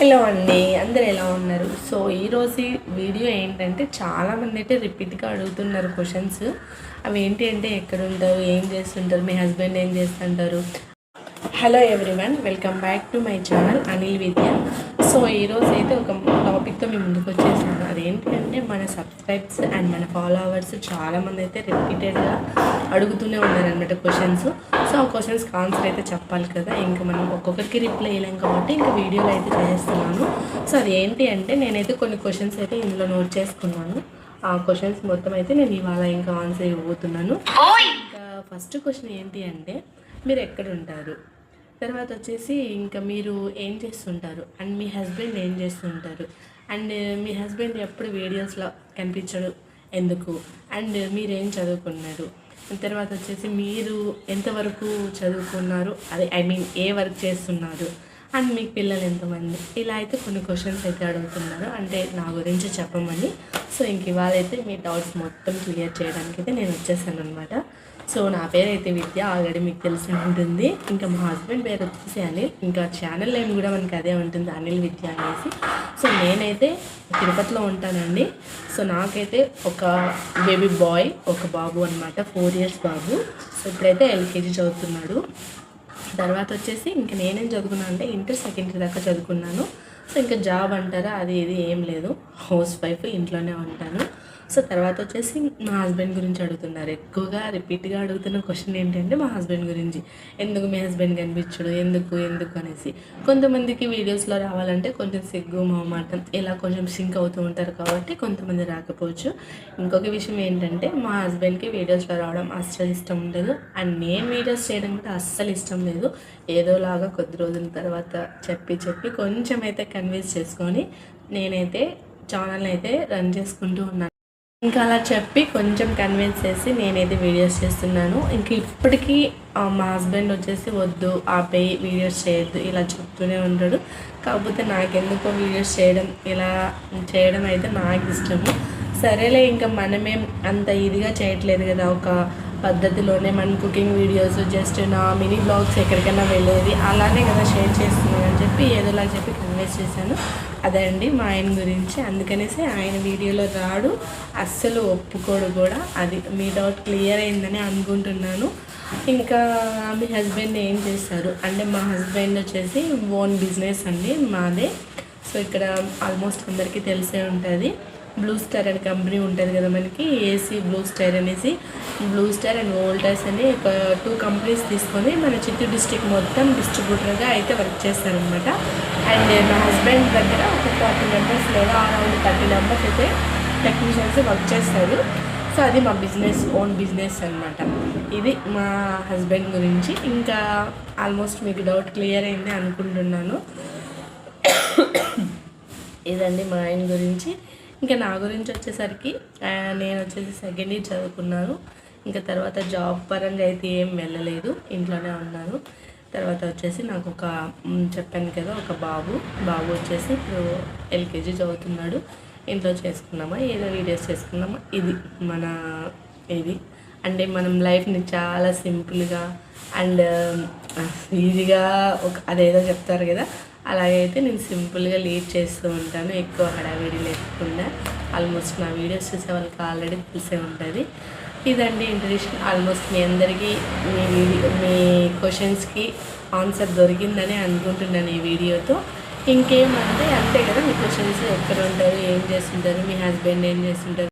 Hello అండి, అందరు ఎలా ఉన్నారు? సో ఈరోజు వీడియో ఏంటంటే చాలామంది అయితే రిపీట్గా అడుగుతున్నారు క్వశ్చన్స్. అవి ఏంటి అంటే ఎక్కడ ఉంటారు, ఏం చేస్తుంటారు, మీ హస్బెండ్ ఏం చేస్తుంటారు. Hello everyone, welcome back to my channel Anil Vidya. So ఈరోజు అయితే ఒక టాపిక్తో మేము ముందుకు వచ్చేసాను. అదేంటి అంటే మన సబ్స్క్రైబ్స్ అండ్ మన ఫాలోవర్స్ చాలామంది అయితే రిపీటెడ్గా అడుగుతూనే ఉన్నారనమాట క్వశ్చన్స్. సో ఆ క్వశ్చన్స్కి ఆన్సర్ అయితే చెప్పాలి కదా, ఇంకా మనం ఒక్కొక్కరికి రిప్లై ఇవ్వలేం కాబట్టి ఇంకా వీడియోలో అయితే చేస్తున్నాను. సో అది ఏంటి అంటే నేనైతే కొన్ని క్వశ్చన్స్ అయితే ఇందులో నోట్ చేసుకున్నాను. ఆ క్వశ్చన్స్ మొత్తం అయితే నేను ఇవాళ ఇంకా ఆన్సర్ ఇవ్వబోతున్నాను. ఇంకా ఫస్ట్ క్వశ్చన్ ఏంటి అంటే మీరు ఎక్కడ ఉంటారు, తర్వాత వచ్చేసి ఇంకా మీరు ఏం చేస్తుంటారు, అండ్ మీ హస్బెండ్ ఏం చేస్తుంటారు, అండ్ మీ హస్బెండ్ ఎప్పుడు వీడియోస్లో కనిపించడు ఎందుకు, అండ్ మీరేం చదువుకున్నారు, తర్వాత వచ్చేసి మీరు ఎంతవరకు చదువుకున్నారు, అదే ఏ వర్క్ చేస్తున్నారు, అండ్ మీకు పిల్లలు ఎంతమంది, ఇలా అయితే కొన్ని క్వశ్చన్స్ అయితే అడుగుతున్నారు. అంటే నా గురించి చెప్పమని. సో ఇంక ఇవాళ అయితే మీ డౌట్స్ మొత్తం క్లియర్ చేయడానికి అయితే నేను వచ్చేసాను అనమాట. సో నా పేరు అయితే విద్య, ఆల్రెడీ మీకు తెలిసి ఉంటుంది. ఇంకా మా హస్బెండ్ పేరు వచ్చేసి అనిల్, ఇంకా ఛానల్ నేమ్ కూడా మనకి అదే ఉంటుంది, అనిల్ విద్య అనేసి. సో నేనైతే తిరుపతిలో ఉంటానండి. సో నాకైతే ఒక బేబీ బాయ్, ఒక బాబు అనమాట, 4 years బాబు. సో ఇప్పుడైతే ఎల్కేజీ చదువుతున్నాడు. తర్వాత వచ్చేసి ఇంకా నేనేం చదువుకున్నాను అంటే ఇంటర్ సెకండ్ ఇయర్ దాకా చదువుకున్నాను. సో ఇంకా జాబ్ అంటారా అది ఇది ఏం లేదు, హౌస్ వైఫ్, ఇంట్లోనే ఉంటాను. సో తర్వాత వచ్చేసి మా హస్బెండ్ గురించి అడుగుతున్నారు. ఎక్కువగా రిపీట్గా అడుగుతున్న క్వశ్చన్ ఏంటంటే మా హస్బెండ్ గురించి, ఎందుకు మీ హస్బెండ్ కనిపించడు, ఎందుకు అనేసి. కొంతమందికి వీడియోస్లో రావాలంటే కొంచెం సిగ్గు మొహమాటం ఇలా కొంచెం సింక్ అవుతూ ఉంటారు కాబట్టి కొంతమంది రాకపోవచ్చు. ఇంకొక విషయం ఏంటంటే మా హస్బెండ్కి వీడియోస్లో రావడం అస్సలు ఇష్టం ఉండదు, అండ్ నేను వీడియోస్ చేయడం కూడా అస్సలు ఇష్టం లేదు. ఏదోలాగా కొద్ది రోజుల తర్వాత చెప్పి కొంచెం అయితే కన్విన్స్ చేసుకొని నేనైతే ఛానల్ని అయితే రన్ చేసుకుంటూ ఉన్నాను. ఇంకా అలా చెప్పి కొంచెం కన్విన్స్ చేసి నేనైతే వీడియోస్ చేస్తున్నాను. ఇంక ఇప్పటికీ మా హస్బెండ్ వచ్చేసి వద్దు, ఆపేయి, వీడియోస్ చేయొద్దు ఇలా చెప్తూనే ఉంటాడు. కాకపోతే నాకెందుకో వీడియోస్ ఇలా చేయడం అయితే నాకు ఇష్టము. సరేలే, ఇంకా మనమేం అంత ఇదిగా చేయట్లేదు కదా, ఒక పద్ధతిలోనే మన కుకింగ్ వీడియోస్, జస్ట్ నా మినీ బ్లాగ్స్ ఎక్కడికైనా వెళ్ళేది అలానే కదా షేర్ చేస్తున్నాను అని చెప్పి ఏదోలా చెప్పి కన్విన్స్ చేశాను. అదే అండి మా ఆయన గురించి. అందుకనేసి ఆయన వీడియోలో రాడు, అస్సలు ఒప్పుకోడు కూడా. అది మీ డౌట్ క్లియర్ అయిందని అనుకుంటున్నాను. ఇంకా మీ హస్బెండ్ ఏం చేస్తారు అంటే మా హస్బెండ్ వచ్చేసి ఓన్ బిజినెస్ అండి మాదే. సో ఇక్కడ ఆల్మోస్ట్ అందరికీ తెలిసే ఉంటుంది, బ్లూ స్టార్ అనే కంపెనీ ఉంటుంది కదా మనకి, ఏసీ బ్లూ స్టార్ అనేసి. బ్లూ స్టార్ అండ్ వోల్టాస్ అని ఒక 2 కంపెనీస్ తీసుకొని మన చిత్తూరు డిస్ట్రిక్ట్ మొత్తం డిస్ట్రిబ్యూటర్గా అయితే వర్క్ చేస్తారనమాట. అండ్ మా హస్బెండ్ దగ్గర ఒక 40 members లేదా అరౌండ్ 30 members అయితే టెక్నీషియన్స్ వర్క్ చేస్తారు. సో అది మా బిజినెస్, ఓన్ బిజినెస్ అనమాట. ఇది మా హస్బెండ్ గురించి. ఇంకా ఆల్మోస్ట్ మీకు డౌట్ క్లియర్ అయింది అనుకుంటున్నాను. ఇదండి మా ఆయన గురించి. ఇంకా నా గురించి వచ్చేసరికి నేను వచ్చేసి సెకండ్ ఇయర్ చదువుకున్నాను. ఇంకా తర్వాత జాబ్ పరంగా అయితే ఏం వెళ్ళలేదు, ఇంట్లోనే ఉన్నాను. తర్వాత వచ్చేసి నాకు చెప్పాను కదా ఒక బాబు వచ్చేసి ఇప్పుడు ఎల్కేజీ చదువుతున్నాడు. ఇంట్లో చేసుకున్నామా, ఏదో వీడియోస్ చేసుకున్నామా, ఇది మన ఇది అంటే మనం లైఫ్ని చాలా సింపుల్గా అండ్ ఈజీగా అదేదో చెప్తారు కదా, అలాగైతే నేను సింపుల్గా లీడ్ చేస్తూ ఉంటాను, ఎక్కువ హడావిడి లేకుండా. ఆల్మోస్ట్ నా వీడియోస్ చూసే వాళ్ళకి ఆల్రెడీ తెలిసే ఉంటుంది. ఇదండి ఇంట్రడక్షన్. ఆల్మోస్ట్ మీ అందరికీ మీ క్వశ్చన్స్కి ఆన్సర్ దొరికిందని అనుకుంటున్నాను ఈ వీడియోతో. ఇంకేమంటే అంతే కదా, మీ క్వశ్చన్స్ ఎక్కడ ఉంటారు, ఏం చేస్తుంటారు, మీ హస్బెండ్ ఏం చేస్తుంటారు.